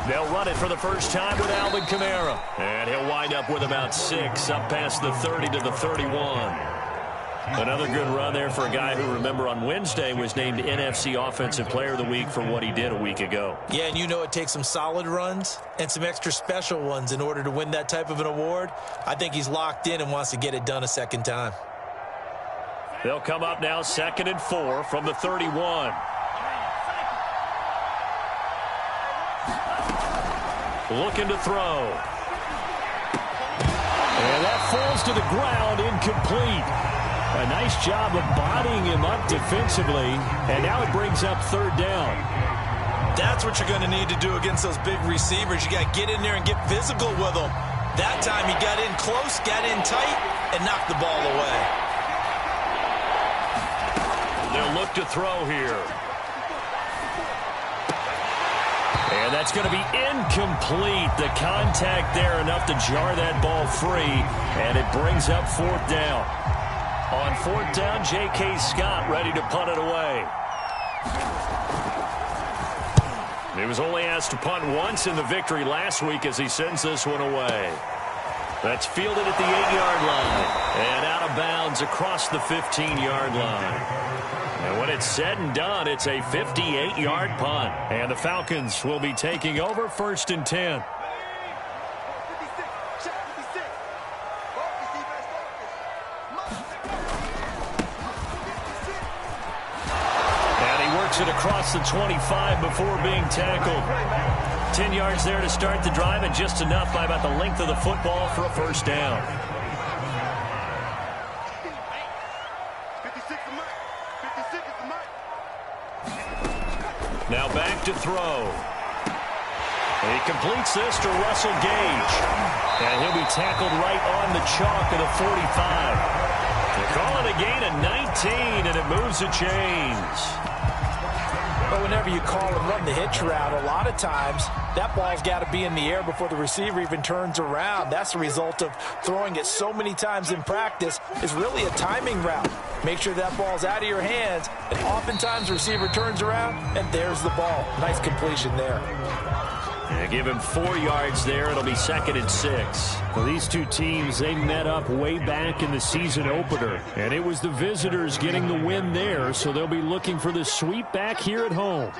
They'll run it for the first time with Alvin Kamara. And he'll wind up with about 6 up past the 30 to the 31. Another good run there for a guy who, remember, on Wednesday was named NFC Offensive Player of the Week for what he did a week ago. Yeah, and you know it takes some solid runs and some extra special ones in order to win that type of an award. I think he's locked in and wants to get it done a second time. They'll come up now 2nd and 4 from the 31. Looking to throw. And that falls to the ground, incomplete. A nice job of bodying him up defensively, and now it brings up 3rd down. That's what you're going to need to do against those big receivers. You got to get in there and get physical with them. That time he got in close, got in tight, and knocked the ball away. They'll look to throw here. And that's going to be incomplete. The contact there enough to jar that ball free, and it brings up 4th down. On 4th down, J.K. Scott ready to punt it away. He was only asked to punt once in the victory last week as he sends this one away. That's fielded at the 8-yard line and out of bounds across the 15-yard line. And when it's said and done, it's a 58-yard punt. And the Falcons will be taking over 1st and 10. It across the 25 before being tackled. 10 yards there to start the drive, and just enough by about the length of the football for a 1st down. Now back to throw. He completes this to Russell Gage, and he'll be tackled right on the chalk of the 45. They call it a gain of 19, and it moves the chains. But whenever you call and run the hitch route, a lot of times that ball's got to be in the air before the receiver even turns around. That's the result of throwing it so many times in practice. Is really a timing route. Make sure that ball's out of your hands, and oftentimes the receiver turns around, and there's the ball. Nice completion there. Yeah, give him 4 yards there. It'll be 2nd and 6. Well, these two teams, they met up way back in the season opener, and it was the visitors getting the win there, so they'll be looking for the sweep back here at home.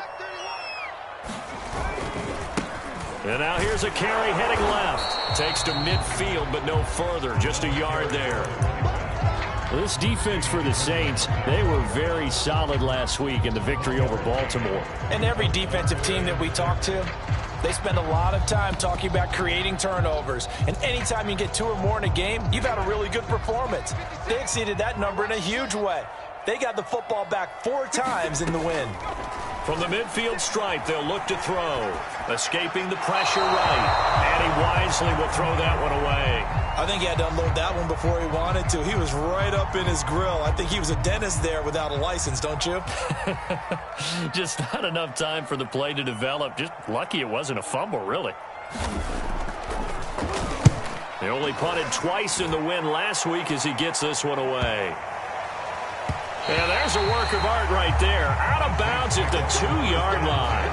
And now here's a carry heading left. Takes to midfield, but no further. Just a yard there. Well, this defense for the Saints, they were very solid last week in the victory over Baltimore. And every defensive team that we talk to, they spend a lot of time talking about creating turnovers. And anytime you get 2 or more in a game, you've had a really good performance. They exceeded that number in a huge way. They got the football back 4 times in the win. From the midfield stripe, they'll look to throw. Escaping the pressure right. And he wisely will throw that one away. I think he had to unload that one before he wanted to. He was right up in his grill. I think he was a dentist there without a license, don't you? Just not enough time for the play to develop. Just lucky it wasn't a fumble, really. They only punted twice in the win last week as he gets this one away. And there's a work of art right there. Out of bounds at the 2-yard line.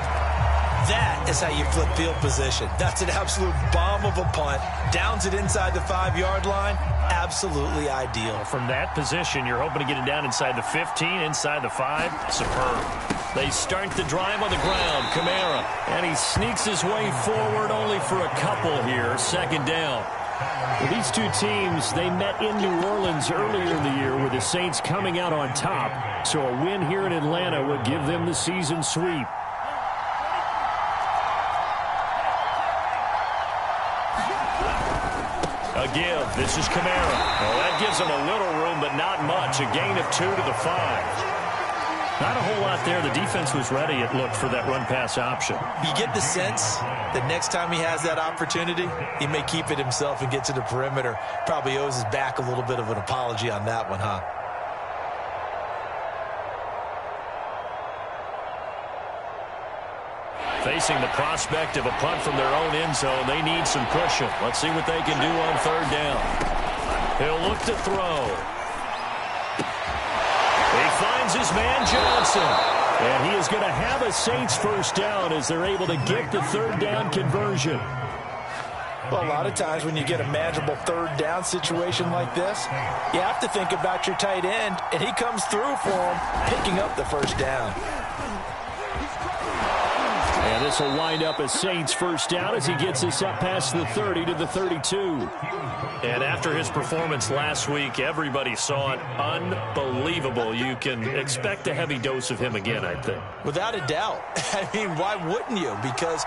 That is how you flip field position. That's an absolute bomb of a punt. Downs it inside the 5-yard line. Absolutely ideal. From that position, you're hoping to get it down inside the 15, inside the 5. Superb. They start the drive on the ground. Kamara. And he sneaks his way forward only for a couple here. 2nd down. Well, these two teams, they met in New Orleans earlier in the year with the Saints coming out on top. So a win here in Atlanta would give them the season sweep. A give. This is Kamara. Well, that gives him a little room, but not much. A gain of 2 to the 5. Not a whole lot there. The defense was ready, it looked, for that run-pass option. You get the sense that next time he has that opportunity, he may keep it himself and get to the perimeter. Probably owes his back a little bit of an apology on that one, huh? Facing the prospect of a punt from their own end zone, they need some cushion. Let's see what they can do on 3rd down. He'll look to throw. He finds his man Johnson. And he is going to have a Saints first down as they're able to get the third down conversion. Well, a lot of times when you get a manageable third down situation like this, you have to think about your tight end, and he comes through for him, picking up the first down. And this will wind up a Saints first down as he gets this up past the 30 to the 32. And after his performance last week, everybody saw it. Unbelievable. You can expect a heavy dose of him again, I think. Without a doubt. I mean, why wouldn't you? Because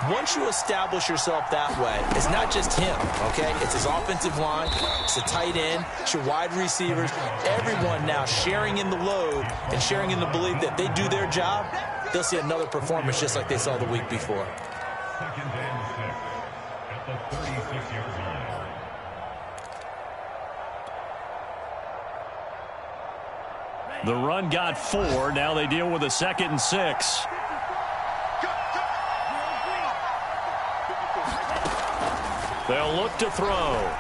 once you establish yourself that way, it's not just him, okay? It's his offensive line, it's the tight end, it's your wide receivers, everyone now sharing in the load and sharing in the belief that they do their job, they'll see another performance just like they saw the week before. The run got 4. Now they deal with a 2nd and 6. They'll look to throw.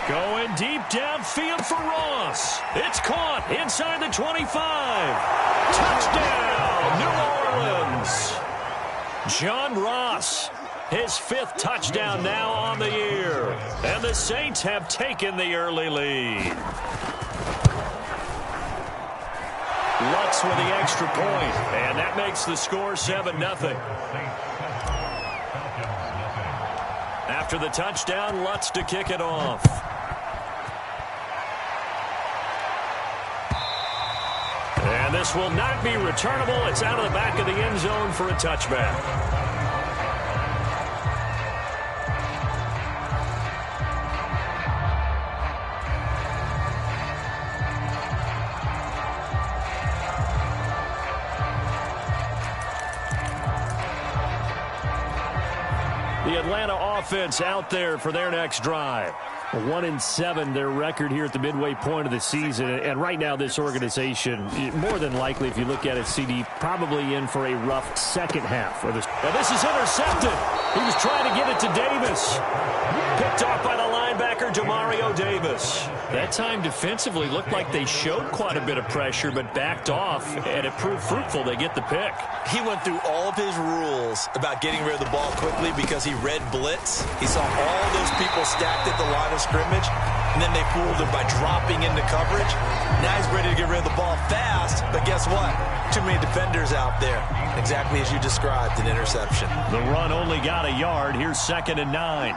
Going deep downfield for Ross. It's caught inside the 25. Touchdown, New Orleans. John Ross, his 5th touchdown now on the year. And the Saints have taken the early lead. Lutz with the extra point, and that makes the score 7-0. After the touchdown, Lutz to kick it off. And this will not be returnable. It's out of the back of the end zone for a touchback. The Atlanta offense out there for their next drive. 1-7, their record here at the midway point of the season. And right now, this organization, more than likely, if you look at it, CD, probably in for a rough second half. And this is intercepted. He was trying to get it to Davis. Picked off by the linebacker, Demario Davis. That time defensively looked like they showed quite a bit of pressure, but backed off, and it proved fruitful. They get the pick. He went through all of his rules about getting rid of the ball quickly because he read blitz. He saw all those people stacked at the line of scrimmage, and then they fooled him by dropping into coverage. Now he's ready to get rid of the ball fast, but guess what? Too many defenders out there. Exactly as you described, an interception. The run only got a yard. Here's 2nd and 9.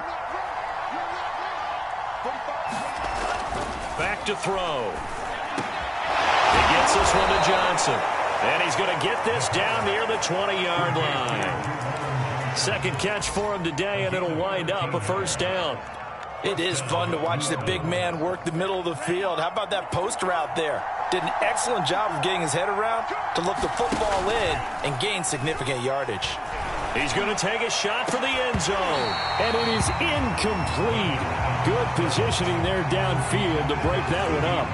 Back to throw. He gets this one to Johnson. And he's going to get this down near the 20-yard line. Second catch for him today, and it'll wind up a first down. It is fun to watch the big man work the middle of the field. How about that post route there? Did an excellent job of getting his head around to look the football in and gain significant yardage. He's going to take a shot for the end zone. And it is incomplete. Good positioning there downfield to break that one up.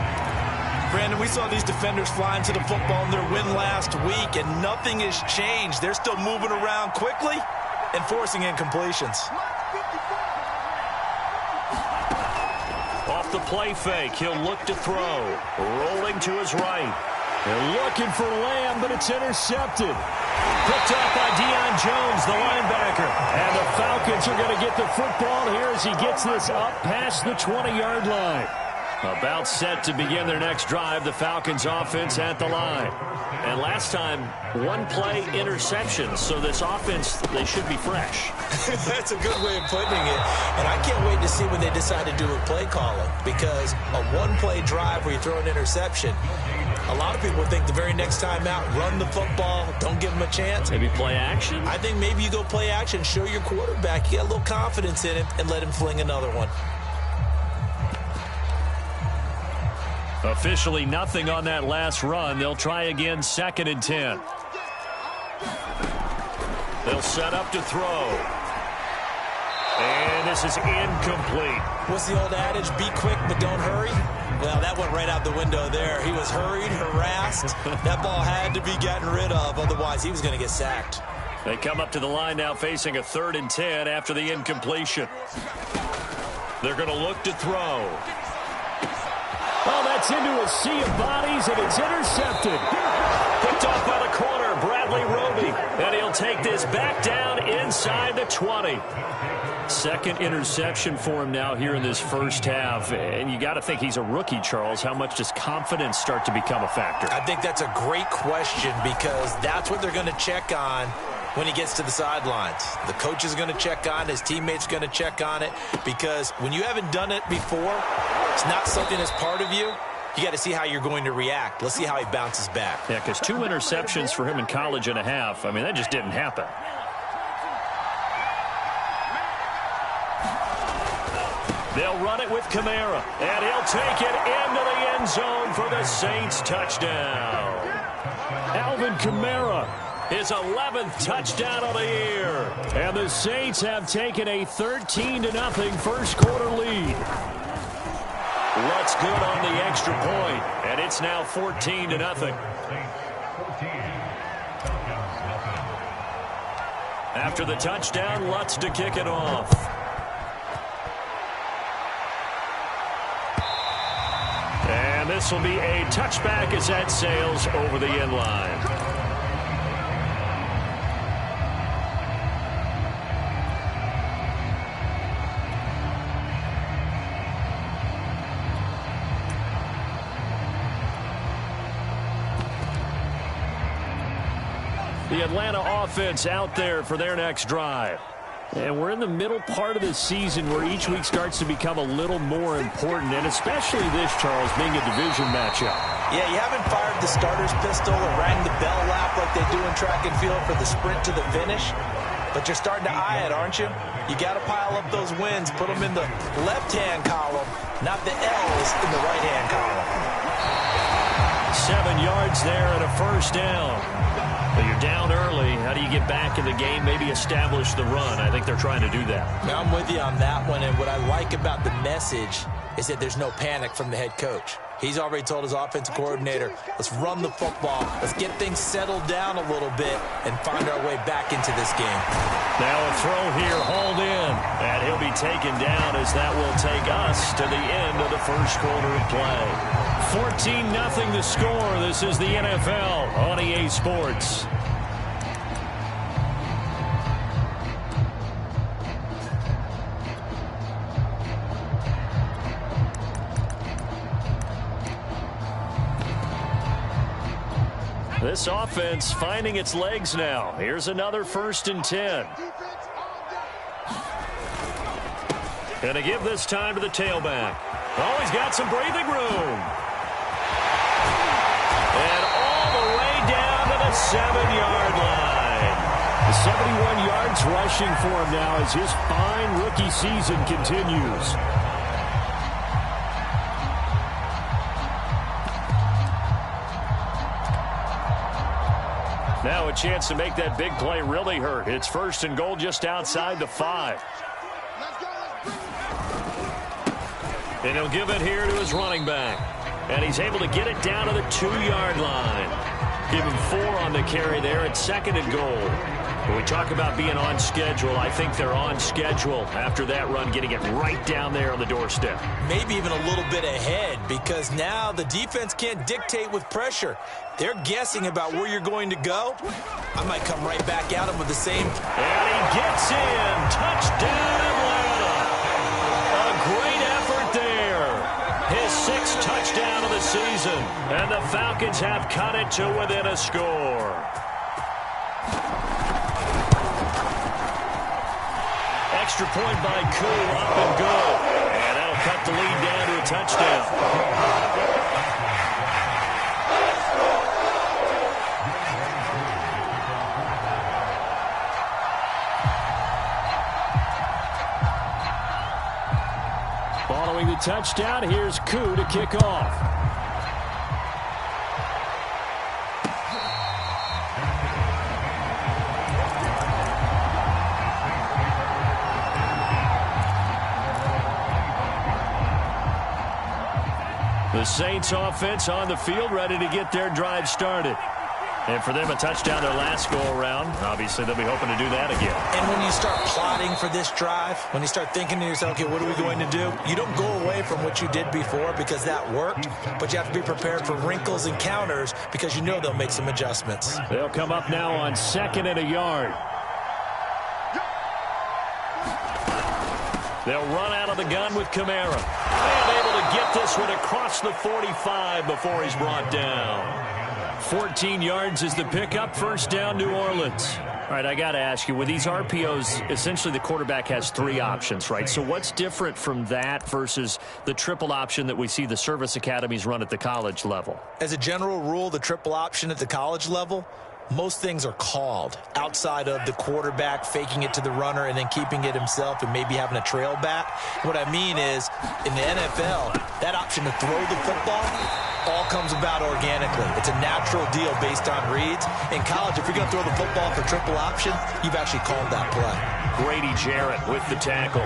Brandon, we saw these defenders flying to the football in their win last week, and nothing has changed. They're still moving around quickly and forcing incompletions. Off the play fake, he'll look to throw. Rolling to his right. They're looking for Lamb, but it's intercepted. Picked up by Deion Jones, the linebacker. And the Falcons are going to get the football here as he gets this up past the 20-yard line. About set to begin their next drive, the Falcons offense at the line. And last time, one play interception, so this offense, they should be fresh. That's a good way of putting it. And I can't wait to see when they decide to do a play calling, because a one-play drive where you throw an interception, a lot of people think the very next time out, run the football, don't give them a chance. Maybe play action? I think maybe you go play action, show your quarterback, you get a little confidence in him, and let him fling another one. Officially nothing on that last run. They'll try again, 2nd and 10. They'll set up to throw. And this is incomplete. What's the old adage? Be quick, but don't hurry. Well, that went right out the window there. He was hurried, harassed. That ball had to be gotten rid of. Otherwise, he was going to get sacked. They come up to the line now facing a 3rd and 10 after the incompletion. They're going to look to throw. Oh, that's into a sea of bodies, and it's intercepted. Picked Picked off by the corner, Bradley Roby. And he'll take this back down inside the 20. Second interception for him now here in this first half. And you got to think he's a rookie, Charles. How much does confidence start to become a factor? I think that's a great question because that's what they're going to check on when he gets to the sidelines. The coach is going to check on it. His teammates going to check on it because when you haven't done it before, it's not something that's part of you. You got to see how you're going to react. Let's see how he bounces back. Yeah, because 2 interceptions for him in college and a half. I mean, that just didn't happen. They'll run it with Kamara, and he'll take it into the end zone for the Saints touchdown. Alvin Kamara. His 11th touchdown of the year. And the Saints have taken a 13-0 first quarter lead. Lutz good on the extra point, and it's now 14-0. After the touchdown, Lutz to kick it off. And this will be a touchback as that sails over the end line. The Atlanta offense out there for their next drive. And we're in the middle part of the season where each week starts to become a little more important, and especially this, Charles, being a division matchup. Yeah, you haven't fired the starter's pistol or rang the bell lap like they do in track and field for the sprint to the finish, but you're starting to eye it, aren't you? You got to pile up those wins, put them in the left-hand column, not the L's in the right-hand column. 7 yards there and a first down. But you're down early. How do you get back in the game, maybe establish the run? I think they're trying to do that. Now, I'm with you on that one, and what I like about the message is that there's no panic from the head coach. He's already told his offensive coordinator, let's run the football, let's get things settled down a little bit and find our way back into this game. Now a throw here, hauled in, and he'll be taken down as that will take us to the end of the first quarter of play. 14-0 the score. This is the NFL on EA Sports. This offense finding its legs now. Here's another 1st and 10. Gonna give this time to the tailback. Oh, he's got some breathing room. And all the way down to the 7-yard line. 71 yards rushing for him now as his fine rookie season continues. Now a chance to make that big play really hurt. It's 1st and goal just outside the 5. And he'll give it here to his running back. And he's able to get it down to the 2-yard line. Give him 4 on the carry there at 2nd and goal. When we talk about being on schedule, I think they're on schedule after that run, getting it right down there on the doorstep. Maybe even a little bit ahead because now the defense can't dictate with pressure. They're guessing about where you're going to go. I might come right back at him with the same. And he gets in. Touchdown, Atlanta. A great effort there. His 6th touchdown of the season. And the Falcons have cut it to within a score. Extra point by Koo, up and good. And that'll cut the lead down to a touchdown. Following the touchdown, here's Koo to kick off. The Saints offense on the field, ready to get their drive started. And for them, a touchdown their last go-around. Obviously, they'll be hoping to do that again. And when you start plotting for this drive, when you start thinking to yourself, okay, what are we going to do? You don't go away from what you did before because that worked, but you have to be prepared for wrinkles and counters because you know they'll make some adjustments. They'll come up now on 2nd and a yard. They'll run out of the gun with Kamara. And able to get this one across the 45 before he's brought down. 14 yards is the pickup. First down, New Orleans. All right, I got to ask you, with these RPOs, essentially the quarterback has 3 options, right? So what's different from that versus the triple option that we see the service academies run at the college level? As a general rule, the triple option at the college level, most things are called outside of the quarterback faking it to the runner and then keeping it himself and maybe having a trail back. What I mean is, in the NFL, that option to throw the football all comes about organically. It's a natural deal based on reads. In college, if you're going to throw the football for triple option, you've actually called that play. Grady Jarrett with the tackle.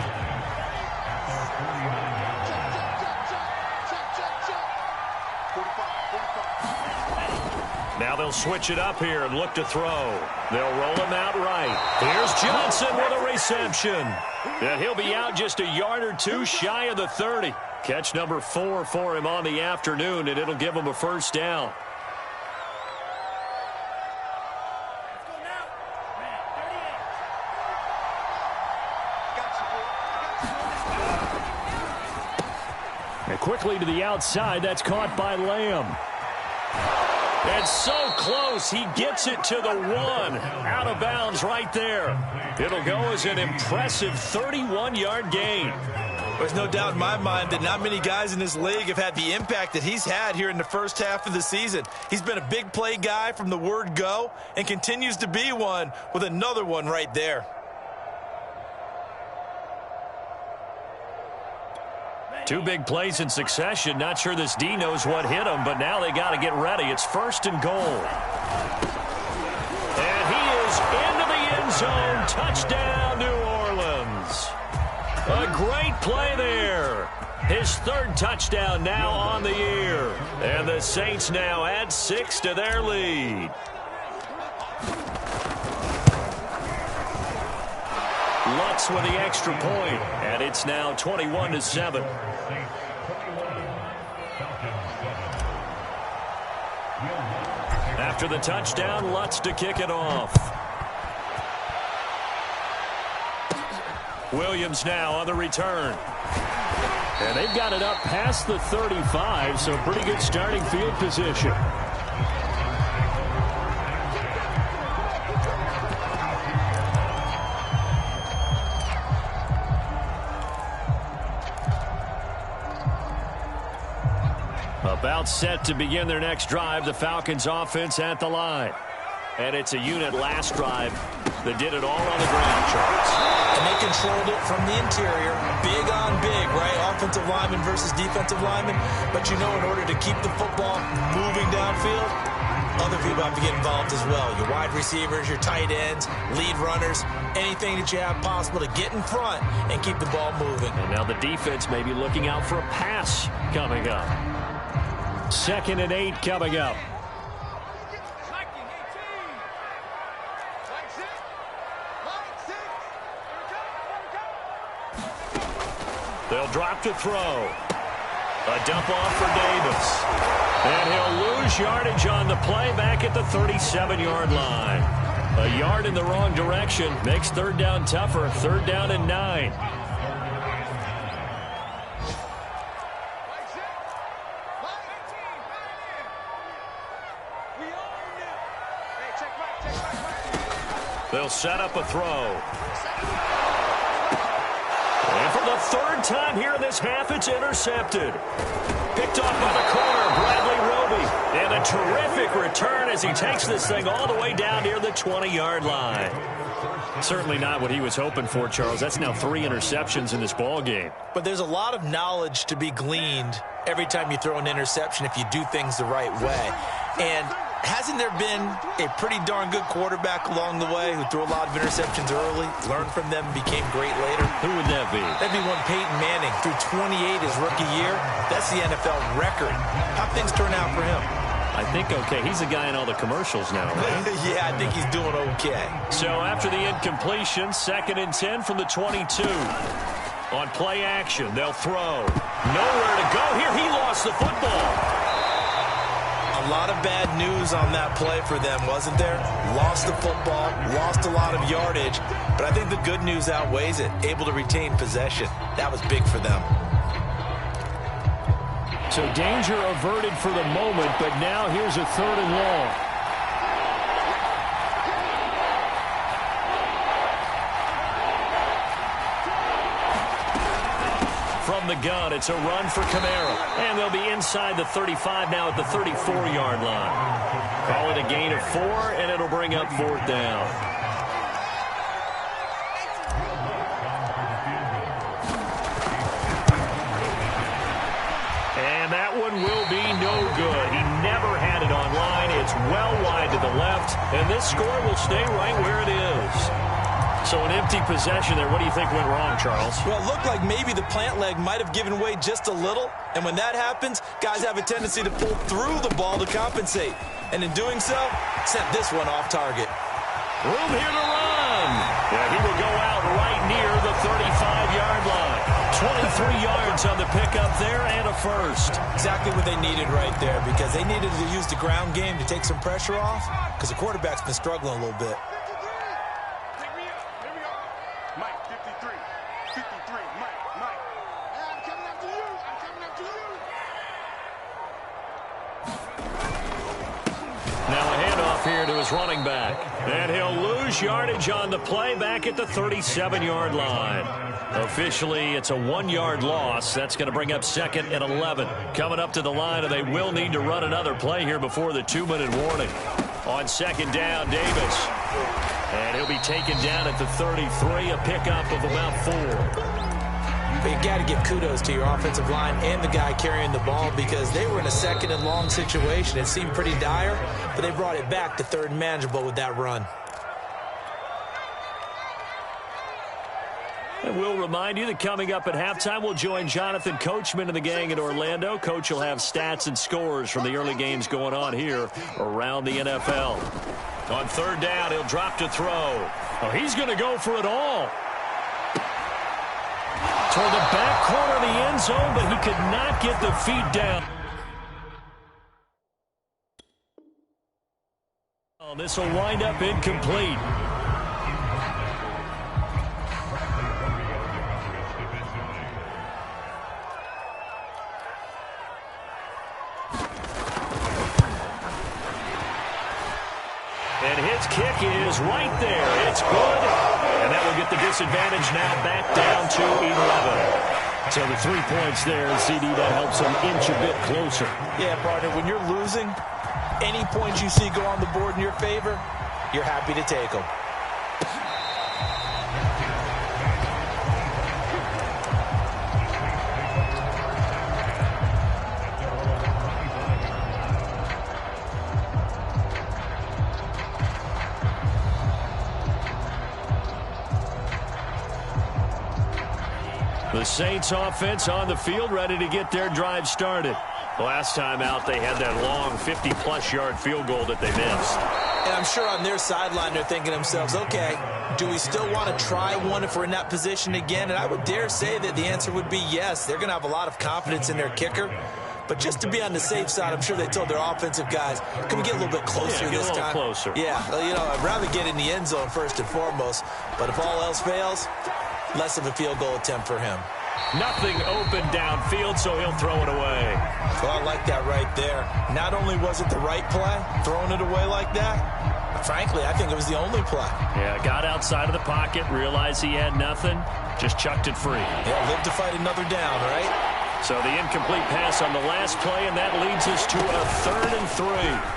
Now they'll switch it up here and look to throw. They'll roll him out right. Here's Johnson with a reception. And he'll be out just a yard or two shy of the 30. Catch number 4 for him on the afternoon, and it'll give him a first down. And quickly to the outside, that's caught by Lamb. And so close, he gets it to the 1. Out of bounds right there. It'll go as an impressive 31-yard gain. There's no doubt in my mind that not many guys in this league have had the impact that he's had here in the first half of the season. He's been a big play guy from the word go and continues to be one with another one right there. Two big plays in succession. Not sure this D knows what hit him, but now they got to get ready. It's 1st and goal. And he is into the end zone. Touchdown, New Orleans. A great play there. His 3rd touchdown now on the year. And the Saints now add 6 to their lead. Lutz with the extra point, and it's now 21-7. After the touchdown, Lutz to kick it off. Williams now on the return. And they've got it up past the 35, so pretty good starting field position. About set to begin their next drive, the Falcons offense at the line. And it's a unit last drive that did it all on the ground, Charles. And they controlled it from the interior, big on big, right? Offensive lineman versus defensive lineman. But you know, in order to keep the football moving downfield, other people have to get involved as well. Your wide receivers, your tight ends, lead runners, anything that you have possible to get in front and keep the ball moving. And now the defense may be looking out for a pass coming up. 2nd and 8 coming up. They'll drop to throw. A dump off for Davis. And he'll lose yardage on the play back at the 37-yard line. A yard in the wrong direction makes 3rd down tougher. 3rd down and 9. They'll set up a throw. And for the 3rd time here in this half, it's intercepted. Picked off by the corner, Bradley Roby. And a terrific return as he takes this thing all the way down near the 20-yard line. Certainly not what he was hoping for, Charles. That's now 3 interceptions in this ball game. But there's a lot of knowledge to be gleaned every time you throw an interception if you do things the right way. And hasn't there been a pretty darn good quarterback along the way who threw a lot of interceptions early, learned from them, and became great later? Who would that be? That'd be one Peyton Manning. Threw 28 his rookie year. That's the NFL record. How'd things turn out for him? I think okay. He's the guy in all the commercials now, right? Yeah, I think he's doing okay. So after the incompletion, 2nd and 10 from the 22. On play action, they'll throw. Nowhere to go here. He lost the football. A lot of bad news on that play for them, wasn't there? Lost the football, lost a lot of yardage, but I think the good news outweighs it. Able to retain possession. That was big for them. So danger averted for the moment, but now here's a 3rd and long. From the gun, it's a run for Kamara. And they'll be inside the 35 now at the 34-yard line. Call it a gain of 4, and it'll bring up 4th down. And that one will be no good. He never had it on line. It's well wide to the left, and this score will stay right where it is. So an empty possession there. What do you think went wrong, Charles? Well, it looked like maybe the plant leg might have given way just a little. And when that happens, guys have a tendency to pull through the ball to compensate. And in doing so, sent this one off target. Room here to run. Yeah, he will go out right near the 35-yard line. 23 yards on the pickup there and a first. Exactly what they needed right there, because they needed to use the ground game to take some pressure off, because the quarterback's been struggling a little bit. Here to his running back. And he'll lose yardage on the play back at the 37-yard line. Officially, it's a 1-yard loss. That's going to bring up 2nd and 11. Coming up to the line, and they will need to run another play here before the 2-minute warning. On 2nd down, Davis. And he'll be taken down at the 33, a pickup of about 4. But you got to give kudos to your offensive line and the guy carrying the ball, because they were in a 2nd and long situation. It seemed pretty dire, but they brought it back to 3rd and manageable with that run. And we'll remind you that coming up at halftime, we'll join Jonathan Coachman and the gang in Orlando. Coach will have stats and scores from the early games going on here around the NFL. On 3rd down, he'll drop to throw. Oh, he's going to go for it all. Toward the back corner of the end zone, but he could not get the feet down. Oh, this will wind up incomplete. And his kick is right there. It's good. And that will get the disadvantage now back down to 11. So the 3 points there, CD, that helps them inch a bit closer. Yeah, partner, when you're losing, any points you see go on the board in your favor, you're happy to take them. The Saints offense on the field, ready to get their drive started. Last time out, they had that long 50-plus yard field goal that they missed. And I'm sure on their sideline, they're thinking to themselves, okay, do we still want to try one if we're in that position again? And I would dare say that the answer would be yes. They're going to have a lot of confidence in their kicker. But just to be on the safe side, I'm sure they told their offensive guys, can we get a little bit closer this time? Closer. Yeah, you know, I'd rather get in the end zone first and foremost. But if all else fails, less of a field goal attempt for him. Nothing open downfield, so he'll throw it away. Well, I like that right there. Not only was it the right play, throwing it away like that, but frankly, I think it was the only play. Yeah, got outside of the pocket, realized he had nothing, just chucked it free. Yeah, live to fight another down, right? So the incomplete pass on the last play, and that leads us to a 3rd and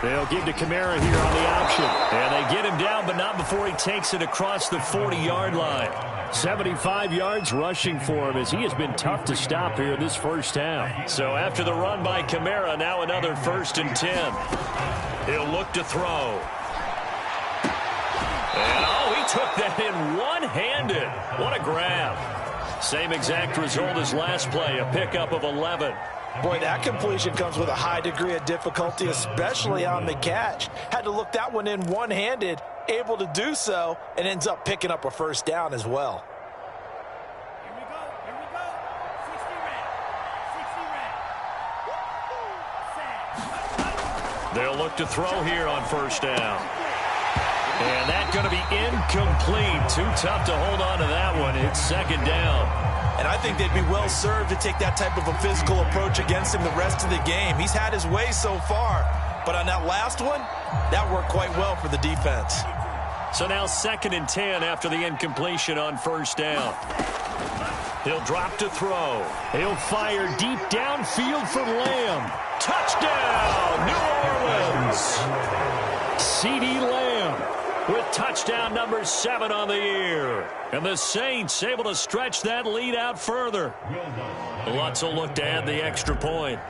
3. They'll give to Kamara here on the option. And they get him down, but not before he takes it across the 40-yard line. 75 yards rushing for him, as he has been tough to stop here this first half. So after the run by Kamara, now another 1st and 10. He'll look to throw. And he took that in one-handed. What a grab. Same exact result as last play, a pickup of 11. Boy, that completion comes with a high degree of difficulty, especially on the catch. Had to look that one in one-handed, able to do so, and ends up picking up a first down as well. Here we go. 60 red. They'll look to throw here on first down. And that's going to be incomplete. Too tough to hold on to that one. It's second down. And I think they'd be well served to take that type of a physical approach against him the rest of the game. He's had his way so far, but on that last one, that worked quite well for the defense. So now 2nd and 10 after the incompletion on first down. He'll drop to throw. He'll fire deep downfield for Lamb. Touchdown, New Orleans! CeeDee Lamb with touchdown number 7 on the year. And the Saints able to stretch that lead out further. Lutz will look to add the extra point.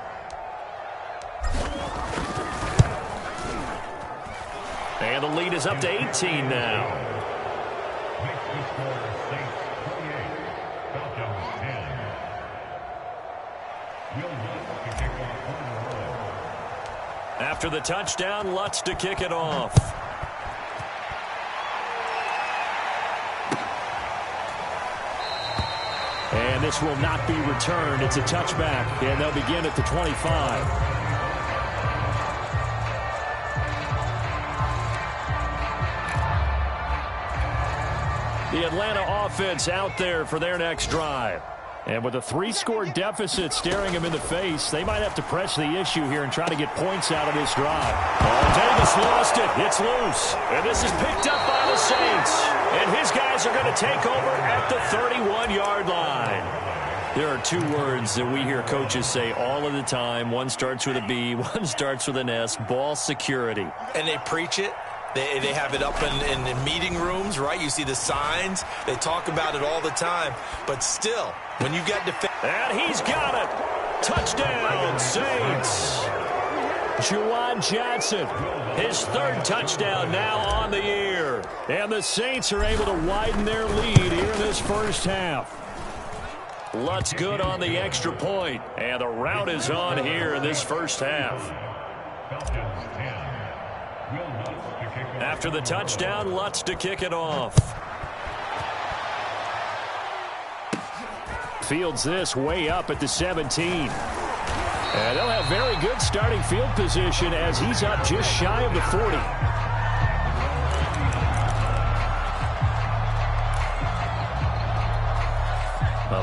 And the lead is up to 18 now. After the touchdown, Lutz to kick it off. And this will not be returned. It's a touchback, and they'll begin at the 25. The Atlanta offense out there for their next drive. And with a 3-score deficit staring them in the face, they might have to press the issue here and try to get points out of this drive. Oh, Davis lost it. It's loose. And this is picked up by the Saints. And his guys are going to take over at the 31-yard line. There are 2 words that we hear coaches say all of the time. One starts with a B, one starts with an S, ball security. And they preach it. They have it up in meeting rooms, right? You see the signs. They talk about it all the time. But still, when you get defense. And he's got it. Touchdown, Saints. Juwan Johnson, his 3rd touchdown now on the year. And the Saints are able to widen their lead here in this first half. Lutz good on the extra point. And the route is on here in this first half. After the touchdown, Lutz to kick it off. Fields this way up at the 17. And they'll have very good starting field position as he's up just shy of the 40.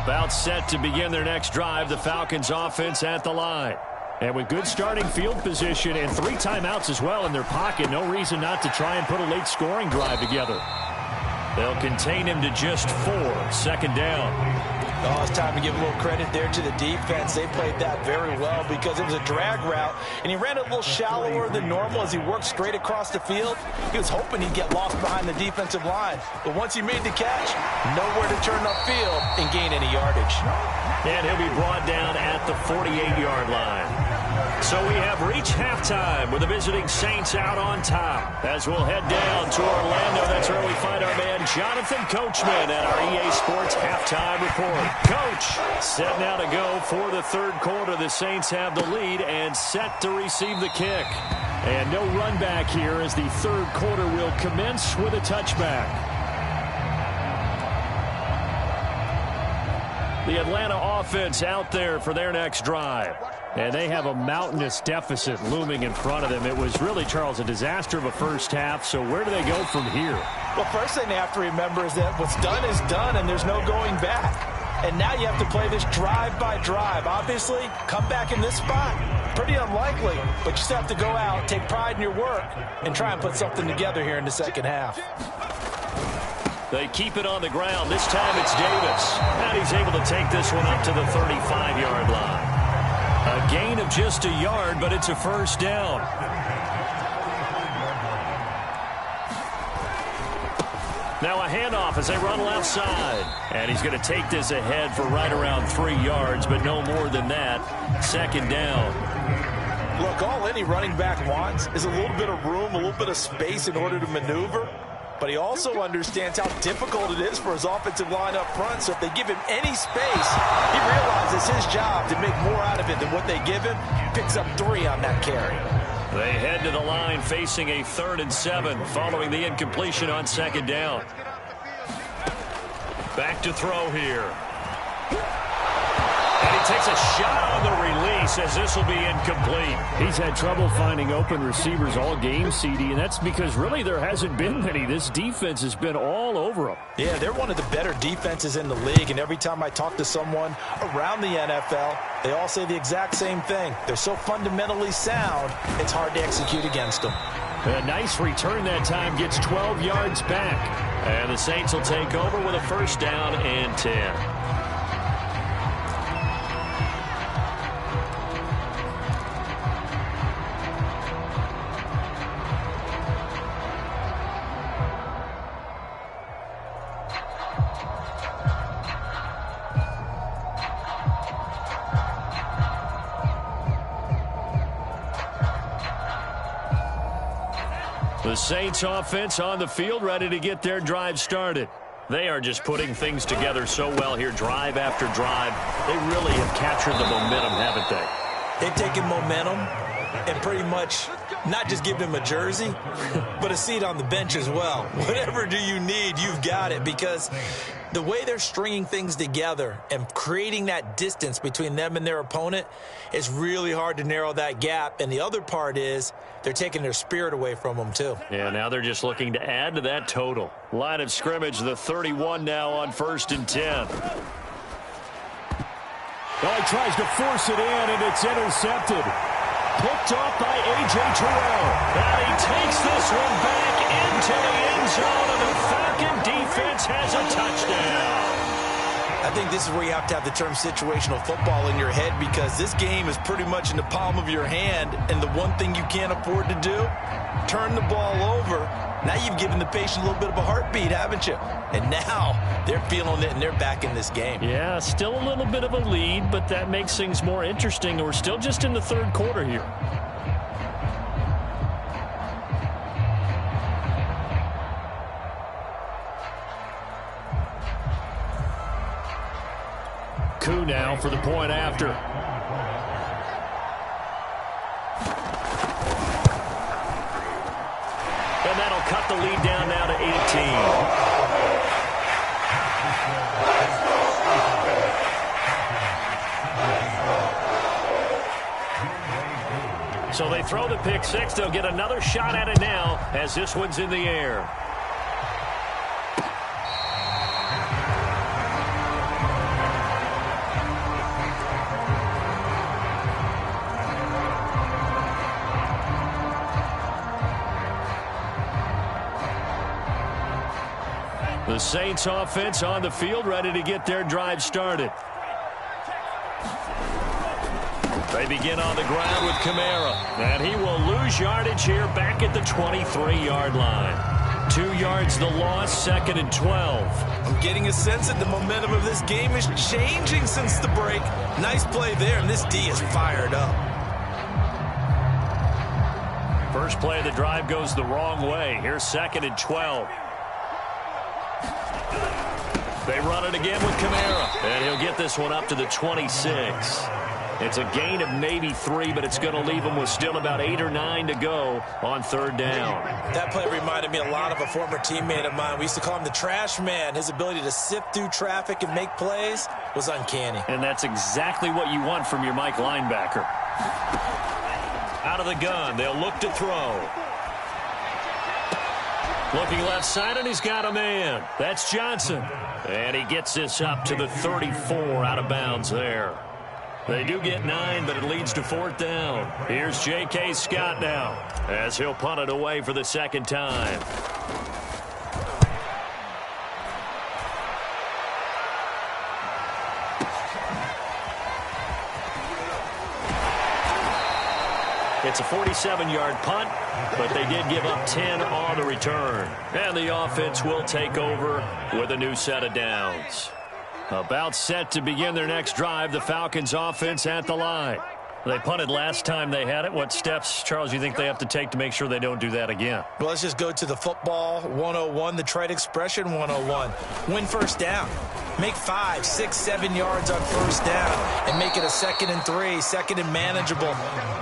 About set to begin their next drive, the Falcons offense at the line. And with good starting field position and 3 timeouts as well in their pocket, no reason not to try and put a late scoring drive together. They'll contain him to just 4. Second down. Oh, it's time to give a little credit there to the defense. They played that very well because it was a drag route, and he ran a little shallower than normal as he worked straight across the field. He was hoping he'd get lost behind the defensive line. But once he made the catch, nowhere to turn upfield and gain any yardage. And he'll be brought down at the 48-yard line. So we have reached halftime with the visiting Saints out on top. As we'll head down to Orlando, that's where we find our man Jonathan Coachman at our EA Sports Halftime Report. Coach, set now to go for the 3rd quarter. The Saints have the lead and set to receive the kick. And no run back here as the 3rd quarter will commence with a touchback. The Atlanta offense out there for their next drive. And they have a mountainous deficit looming in front of them. It was really, Charles, a disaster of a first half. So where do they go from here? Well, first thing they have to remember is that what's done is done, and there's no going back. And now you have to play this drive by drive. Obviously, come back in this spot, pretty unlikely. But you still have to go out, take pride in your work, and try and put something together here in the second half. They keep it on the ground. This time it's Davis. And he's able to take this one up to the 35-yard line. A gain of just a yard, but it's a first down. Now a handoff as they run left side. And he's going to take this ahead for right around 3 yards, but no more than that. Second down. Look, all any running back wants is a little bit of room, a little bit of space in order to maneuver. but he also understands how difficult it is for his offensive line up front. So if they give him any space, he realizes his job to make more out of it than what they give him. Picks up 3 on that carry. They head to the line facing a 3rd and 7 following the incompletion on 2nd down. Back to throw here. And he takes a shot on the release as this will be incomplete. He's had trouble finding open receivers all game, CD, and that's because really there hasn't been many. This defense has been all over them. Yeah, they're one of the better defenses in the league, and every time I talk to someone around the NFL, they all say the exact same thing. They're so fundamentally sound, it's hard to execute against them. A nice return that time, gets 12 yards back. And the Saints will take over with a 1st down and 10. The Saints offense on the field, ready to get their drive started. They are just putting things together so well here, drive after drive. They really have captured the momentum, haven't they? They've taken momentum and pretty much not just give him a jersey, but a seat on the bench as well. Whatever do you need, you've got it, because the way they're stringing things together and creating that distance between them and their opponent is really hard to narrow that gap. And the other part is they're taking their spirit away from them, too. Yeah, now they're just looking to add to that total. Line of scrimmage, the 31 now on 1st and 10. Well, he tries to force it in, and it's intercepted. Picked off by A.J. Terrell. And he takes this one back into the end zone, and the Falcon defense has a touchdown. I think this is where you have to have the term situational football in your head, because this game is pretty much in the palm of your hand, and the one thing you can't afford to do, turn the ball over. Now you've given the patient a little bit of a heartbeat, haven't you? And now they're feeling it, and they're back in this game. Yeah, still a little bit of a lead, but that makes things more interesting. We're still just in the 3rd quarter here. Coup now for the point after. And that'll cut the lead down now to 18. So they throw the pick 6. They'll get another shot at it now as this one's in the air. The Saints offense on the field, ready to get their drive started. They begin on the ground with Kamara, and he will lose yardage here back at the 23-yard line. 2 yards the loss, 2nd and 12. I'm getting a sense that the momentum of this game is changing since the break. Nice play there, and this D is fired up. First play of the drive goes the wrong way. Here's 2nd and 12. They run it again with Kamara, and he'll get this one up to the 26. It's a gain of maybe 3, but it's going to leave them with still about 8 or 9 to go on 3rd down. That play reminded me a lot of a former teammate of mine. We used to call him the trash man. His ability to sift through traffic and make plays was uncanny. And that's exactly what you want from your Mike linebacker. Out of the gun, they'll look to throw. Looking left side, and he's got a man. That's Johnson. And he gets this up to the 34, out of bounds there. They do get 9, but it leads to 4th down. Here's J.K. Scott now, as he'll punt it away for the 2nd time. It's a 47-yard punt, but they did give up 10 on the return. And the offense will take over with a new set of downs. About set to begin their next drive, the Falcons offense at the line. They punted last time they had it. What steps, Charles, you think they have to take to make sure they don't do that again? Well, let's just go to the football 101, the trade expression 101. Win first down. Make 5, 6, 7 yards on first down and make it a 2nd and 3, 2nd and manageable.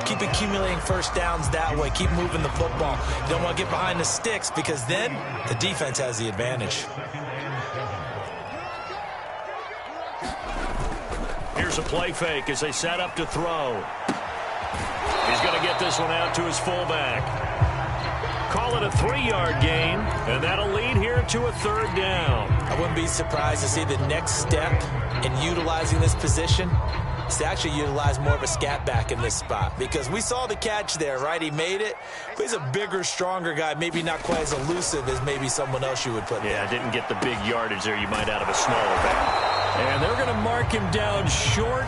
Keep accumulating first downs that way. Keep moving the football. You don't want to get behind the sticks because then the defense has the advantage. Here's a play fake as they set up to throw. He's going to get this one out to his fullback. Call it a 3-yard gain, and that'll lead here to a 3rd down. I wouldn't be surprised to see the next step in utilizing this position is to actually utilize more of a scat back in this spot, because we saw the catch there, right? He made it, but he's a bigger, stronger guy, maybe not quite as elusive as maybe someone else you would put there. Yeah, didn't get the big yardage there you might out of a smaller back. And they're going to mark him down short,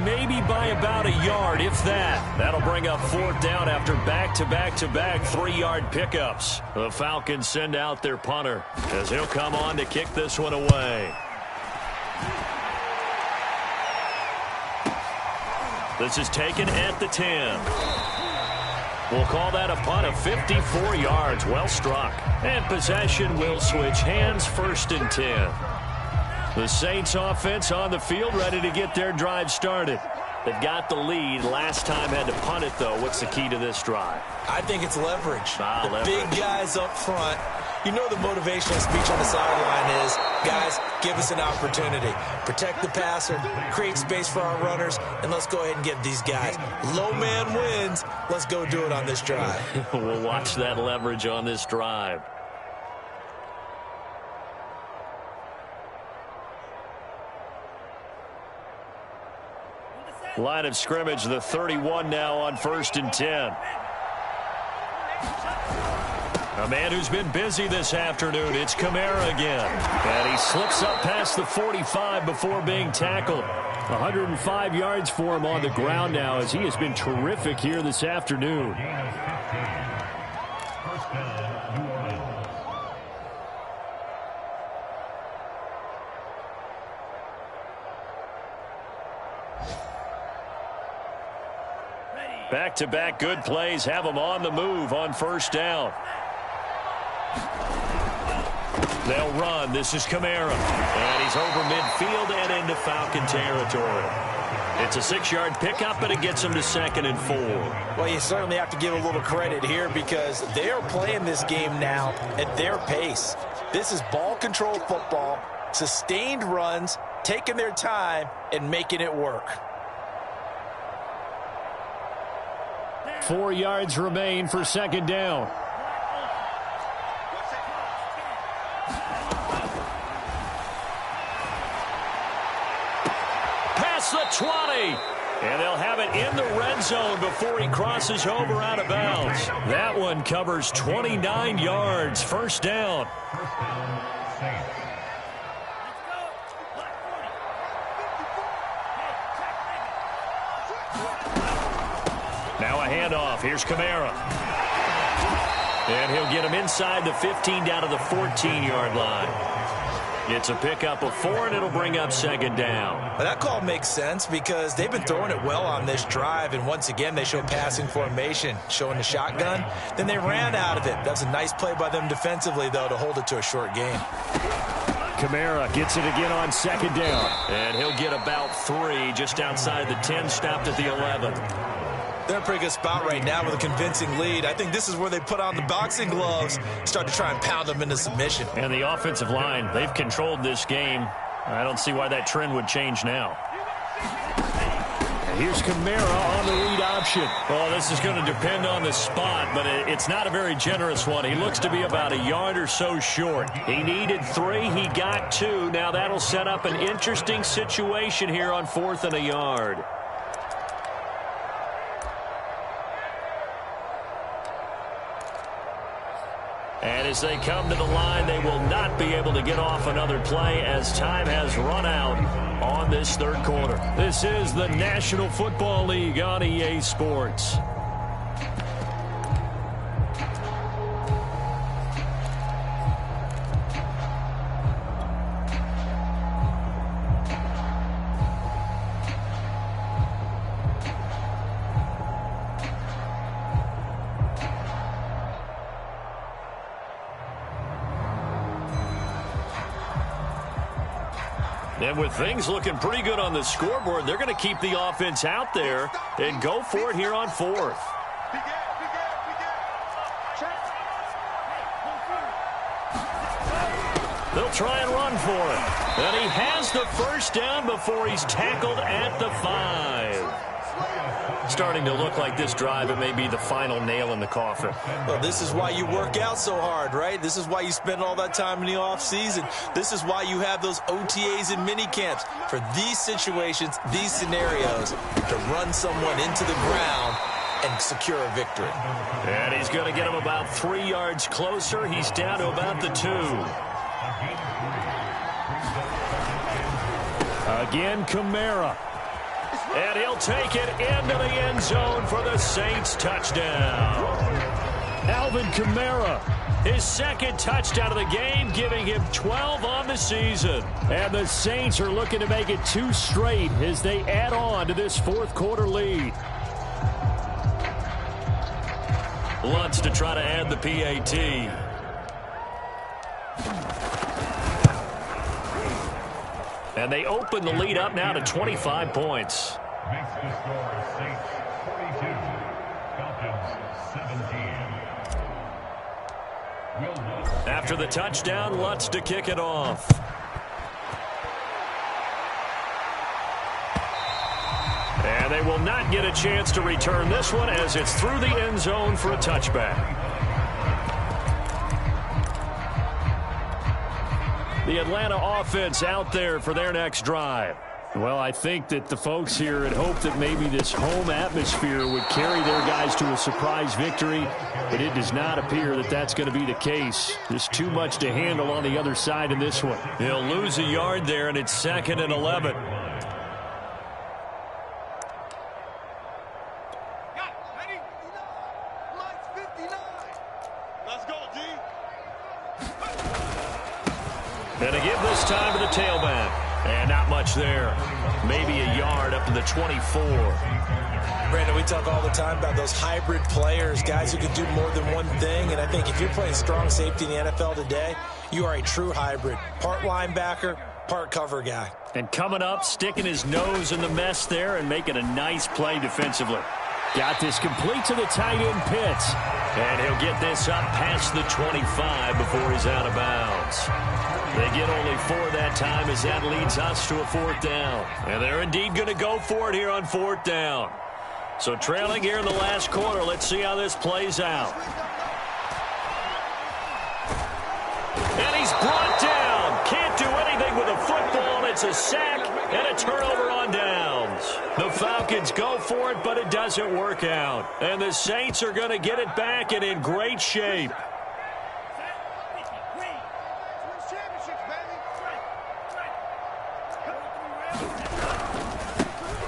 maybe by about a yard, if that. That'll bring up 4th down after back-to-back-to-back 3-yard pickups. The Falcons send out their punter as he'll come on to kick this one away. This is taken at the 10. We'll call that a punt of 54 yards. Well struck. And possession will switch hands, 1st and 10. The Saints offense on the field, ready to get their drive started. They've got the lead. Last time had to punt it, though. What's the key to this drive? I think it's leverage. Leverage. Big guys up front. You know the motivational speech on the sideline is, guys, give us an opportunity. Protect the passer, create space for our runners, and let's go ahead and get these guys. Low man wins. Let's go do it on this drive. We'll watch that leverage on this drive. Line of scrimmage, the 31 now on 1st and 10. A man who's been busy this afternoon, it's Kamara again. And he slips up past the 45 before being tackled. 105 yards for him on the ground now as he has been terrific here this afternoon. Back-to-back good plays have him on the move on 1st down. They'll run. This is Kamara. And he's over midfield and into Falcon territory. It's a 6-yard pickup, but it gets him to 2nd and 4. Well, you certainly have to give a little credit here because they are playing this game now at their pace. This is ball control football, sustained runs, taking their time, and making it work. 4 yards remain for 2nd down. Past the 20. And they'll have it in the red zone before he crosses over out of bounds. That one covers 29 yards. 1st down. Now a handoff. Here's Kamara. And he'll get him inside the 15 down to the 14-yard line. It's a pickup of 4, and it'll bring up 2nd down. Well, that call makes sense because they've been throwing it well on this drive, and once again they show passing formation, showing the shotgun. Then they ran out of it. That's a nice play by them defensively, though, to hold it to a short gain. Kamara gets it again on 2nd down. And he'll get about 3 just outside the 10, stopped at the 11. They're in a pretty good spot right now with a convincing lead. I think this is where they put on the boxing gloves, start to try and pound them into submission. And the offensive line, they've controlled this game. I don't see why that trend would change now. Here's Kamara on the read option. Well, this is going to depend on the spot, but it's not a very generous one. He looks to be about a yard or so short. He needed 3. He got 2. Now that'll set up an interesting situation here on 4th and a yard. And as they come to the line, they will not be able to get off another play as time has run out on this 3rd quarter. This is the National Football League on EA Sports. And with things looking pretty good on the scoreboard, they're going to keep the offense out there and go for it here on fourth. They'll try and run for it. And he has the first down before he's tackled at the 5. Starting to look like this drive, it may be the final nail in the coffin. Well, this is why you work out so hard, right? This is why you spend all that time in the offseason. This is why you have those OTAs and mini camps. For these situations, these scenarios, to run someone into the ground and secure a victory. And he's going to get him about 3 yards closer. He's down to about the 2. Again, Kamara. And he'll take it into the end zone for the Saints touchdown. Alvin Kamara, his second touchdown of the game, giving him 12 on the season. And the Saints are looking to make it 2 straight as they add on to this fourth quarter lead. Lutz to try to add the PAT. And they open the lead up now to 25 points. Makes the score Saints 42, Falcons 17. After the touchdown, Lutz to kick it off. And they will not get a chance to return this one as it's through the end zone for a touchback. The Atlanta offense out there for their next drive. Well, I think that the folks here had hoped that maybe this home atmosphere would carry their guys to a surprise victory, but it does not appear that that's going to be the case. There's too much to handle on the other side in this one. He'll lose a yard there, and it's 2nd and 11. And a give this time to the tailback. And not much there. Maybe a yard up to the 24. Brandon, we talk all the time about those hybrid players, guys who can do more than one thing. And I think if you're playing strong safety in the NFL today, you are a true hybrid. Part linebacker, part cover guy. And coming up, sticking his nose in the mess there and making a nice play defensively. Got this complete to the tight end Pitts. And he'll get this up past the 25 before he's out of bounds. They get only 4 that time as that leads us to a 4th down. And they're indeed going to go for it here on 4th down. So trailing here in the last quarter, let's see how this plays out. And he's brought down. Can't do anything with a football. It's a sack and a turnover on downs. The Falcons go for it, but it doesn't work out. And the Saints are going to get it back and in great shape.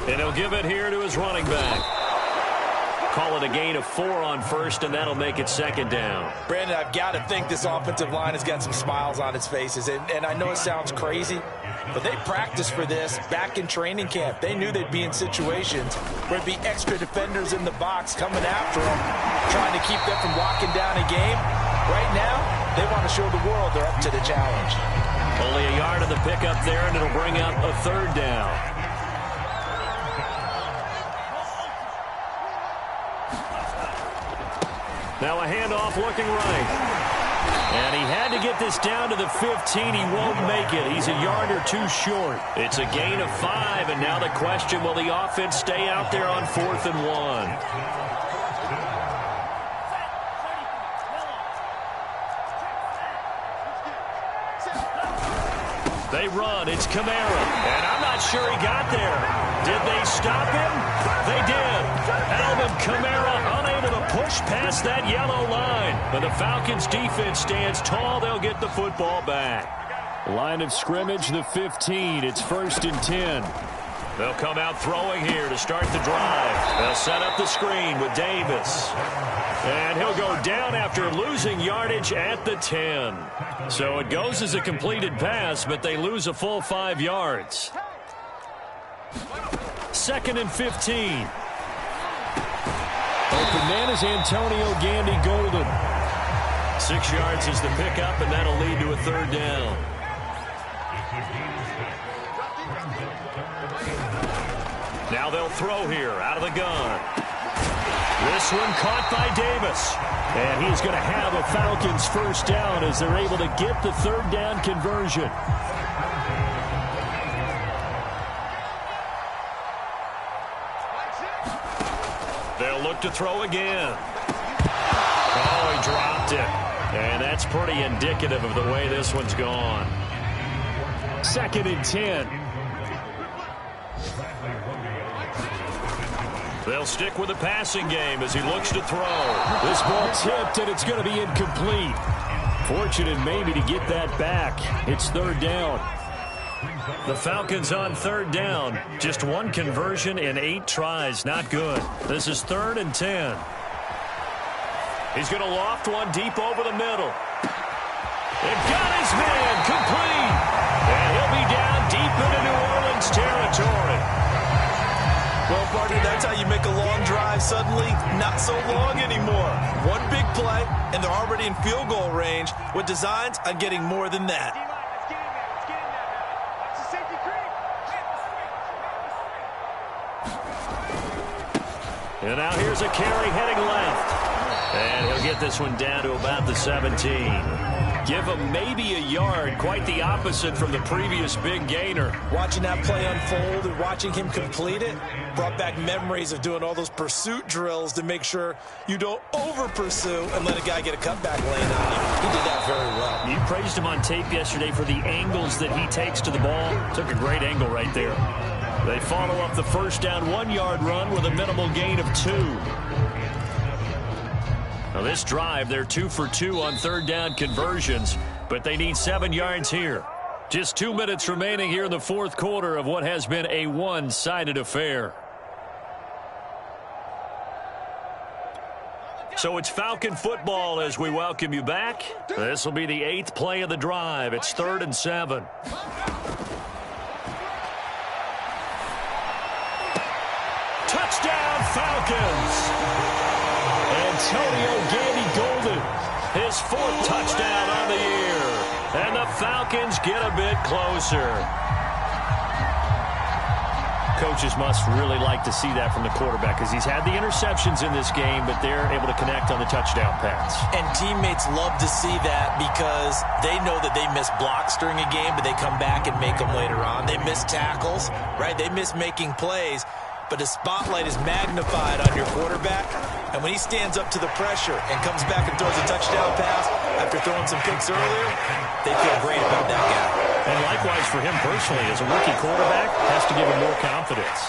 And he'll give it here to his running back. Call it a gain of 4 on first, and that'll make it 2nd down. Brandon, I've got to think this offensive line has got some smiles on its faces. And I know it sounds crazy, but they practiced for this back in training camp. They knew they'd be in situations where there'd be extra defenders in the box coming after them, trying to keep them from locking down a game. Right now, they want to show the world they're up to the challenge. Only a yard of the pickup there, and it'll bring up a 3rd down. Now a handoff looking right. And he had to get this down to the 15. He won't make it. He's a yard or 2 short. It's a gain of 5, and now the question, will the offense stay out there on 4th and 1? They run. It's Kamara. And I'm not sure he got there. Did they stop him? They did. Alvin Kamara unable to push past that yellow line. But the Falcons defense stands tall. They'll get the football back. Line of scrimmage, the 15. It's 1st and 10. They'll come out throwing here to start the drive. They'll set up the screen with Davis. And he'll go down after losing yardage at the 10. So it goes as a completed pass, but they lose a full 5 yards. 2nd and 15. Open man is Antonio Gandy Golden. 6 yards is the pickup, and that'll lead to a 3rd down. Now they'll throw here out of the gun. This one caught by Davis. And he's going to have a Falcons first down as they're able to get the third down conversion. They'll look to throw again. Oh, he dropped it. And that's pretty indicative of the way this one's gone. 2nd and 10. They'll stick with the passing game as he looks to throw. This ball tipped, and it's going to be incomplete. Fortunate maybe to get that back. It's 3rd down. The Falcons on 3rd down. Just one conversion in 8 tries. Not good. This is 3rd and 10. He's going to loft one deep over the middle. It got his man complete. And he'll be down deep into New Orleans territory. Well, partner, that's how you make a long drive suddenly not so long anymore. One big play, and they're already in field goal range with designs on getting more than that. And now here's a carry heading left. And he'll get this one down to about the 17. Give him maybe a yard, quite the opposite from the previous big gainer. Watching that play unfold and watching him complete it brought back memories of doing all those pursuit drills to make sure you don't over-pursue and let a guy get a cutback lane on you. He did that very well. You praised him on tape yesterday for the angles that he takes to the ball. Took a great angle right there. They follow up the first down 1-yard run with a minimal gain of 2. Now this drive, they're 2 for 2 on 3rd down conversions, but they need 7 yards here. Just 2 minutes remaining here in the 4th quarter of what has been a one-sided affair. So it's Falcon football as we welcome you back. This will be the 8th play of the drive. It's 3rd and 7. Touchdown, Falcons! Antonio Gandy Golden, his 4th touchdown on the year. And the Falcons get a bit closer. Coaches must really like to see that from the quarterback because he's had the interceptions in this game, but they're able to connect on the touchdown pass. And teammates love to see that because they know that they miss blocks during a game, but they come back and make them later on. They miss tackles, right? They miss making plays. But the spotlight is magnified on your quarterback, and when he stands up to the pressure and comes back and throws a touchdown pass after throwing some picks earlier, they feel great about that guy. And likewise for him personally, as a rookie quarterback, has to give him more confidence.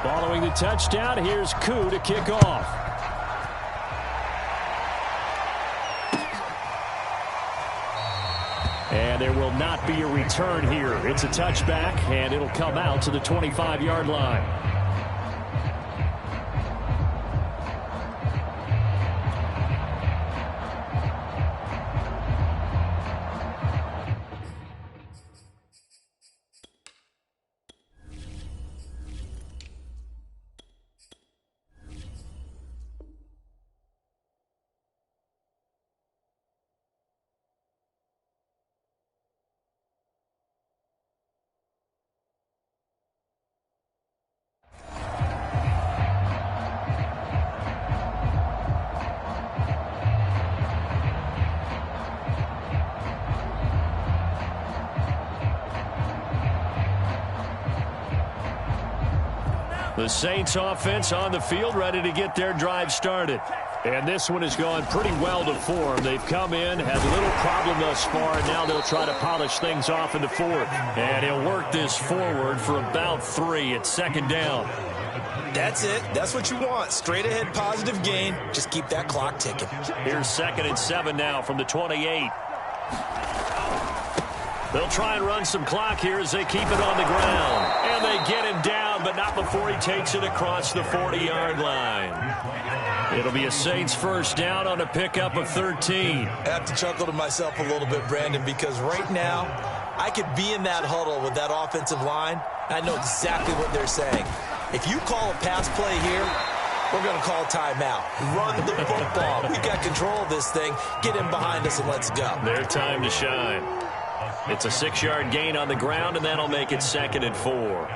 Following the touchdown, here's Koo to kick off. And there will not be a return here. It's a touchback, and it'll come out to the 25-yard line. The Saints offense on the field, ready to get their drive started. And this one has gone pretty well to form. They've come in, had little problem thus far, and now they'll try to polish things off in the 4th. And he'll work this forward for about 3 at 2nd down. That's it. That's what you want. Straight ahead positive gain. Just keep that clock ticking. Here's 2nd and 7 now from the 28. They'll try and run some clock here as they keep it on the ground. And they get him down down, but not before he takes it across the 40-yard line. It'll be a Saints first down on a pickup of 13. I have to chuckle to myself a little bit, Brandon, because right now I could be in that huddle with that offensive line. I know exactly what they're saying. If you call a pass play here, we're going to call timeout. Run the football. We've got control of this thing. Get in behind us and let's go. Their time to shine. It's a 6-yard gain on the ground, and that'll make it 2nd and 4.